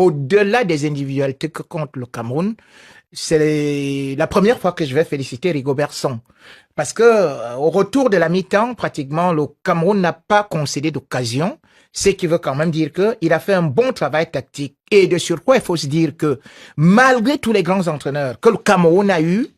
Au-delà des individualités que compte le Cameroun, c'est la première fois que je vais féliciter Rigobert Song. Parce que au retour de la mi-temps, pratiquement, le Cameroun n'a pas concédé d'occasion, ce qui veut quand même dire qu'il a fait un bon travail tactique. Et de surcroît, il faut se dire que malgré tous les grands entraîneurs que le Cameroun a eu,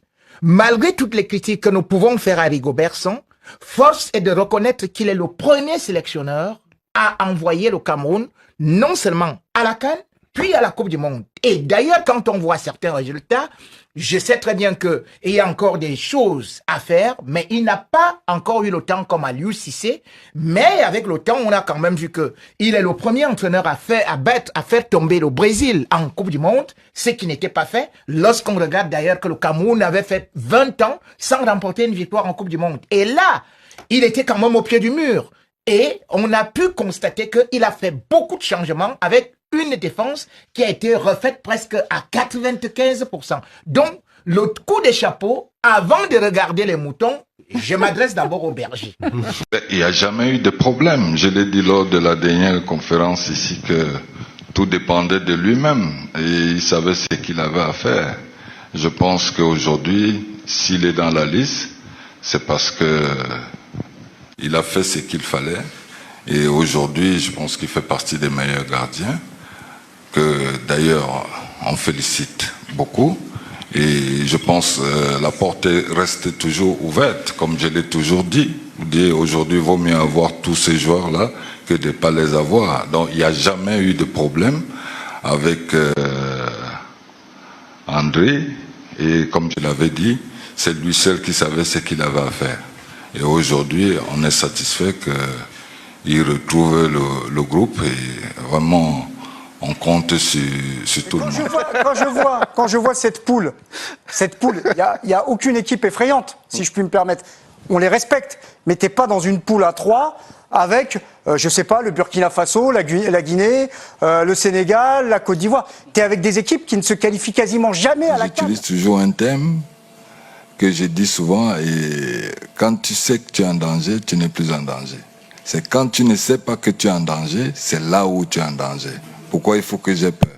malgré toutes les critiques que nous pouvons faire à Rigobert Song, force est de reconnaître qu'il est le premier sélectionneur à envoyer le Cameroun non seulement à la CAN, puis à la Coupe du Monde. Et d'ailleurs, quand on voit certains résultats, je sais très bien qu'il y a encore des choses à faire, mais il n'a pas encore eu le temps comme Aliou Cissé. Mais avec le temps, on a quand même vu que il est le premier entraîneur à faire tomber le Brésil en Coupe du Monde, ce qui n'était pas fait lorsqu'on regarde d'ailleurs que le Cameroun avait fait 20 ans sans remporter une victoire en Coupe du Monde. Et là, il était quand même au pied du mur. Et on a pu constater qu'il a fait beaucoup de changements avec une défense qui a été refaite presque à 95%. Donc, le coup des chapeaux, avant de regarder les moutons, je m'adresse d'abord au berger. Il n'y a jamais eu de problème. Je l'ai dit lors de la dernière conférence ici que tout dépendait de lui-même et il savait ce qu'il avait à faire. Je pense qu'aujourd'hui, s'il est dans la liste, c'est parce que il a fait ce qu'il fallait. Et aujourd'hui, je pense qu'il fait partie des meilleurs gardiens, que d'ailleurs on félicite beaucoup. Et je pense la porte reste toujours ouverte, comme je l'ai toujours dit. Aujourd'hui, il vaut mieux avoir tous ces joueurs-là que de ne pas les avoir. Donc il n'y a jamais eu de problème avec André. Et comme je l'avais dit, c'est lui seul qui savait ce qu'il avait à faire. Et aujourd'hui, on est satisfait qu'il retrouve le groupe et vraiment, on compte sur tout le monde. Quand je vois cette poule, il n'y a aucune équipe effrayante, si je puis me permettre. On les respecte, mais t'es pas dans une poule à 3 avec, je sais pas, le Burkina Faso, la Guinée, le Sénégal, la Côte d'Ivoire. T'es avec des équipes qui ne se qualifient quasiment jamais à la CAN. J'utilise toujours un thème que je dis souvent, et quand tu sais que tu es en danger, tu n'es plus en danger. C'est quand tu ne sais pas que tu es en danger, c'est là où tu es en danger. Pourquoi il faut que j'ai peur?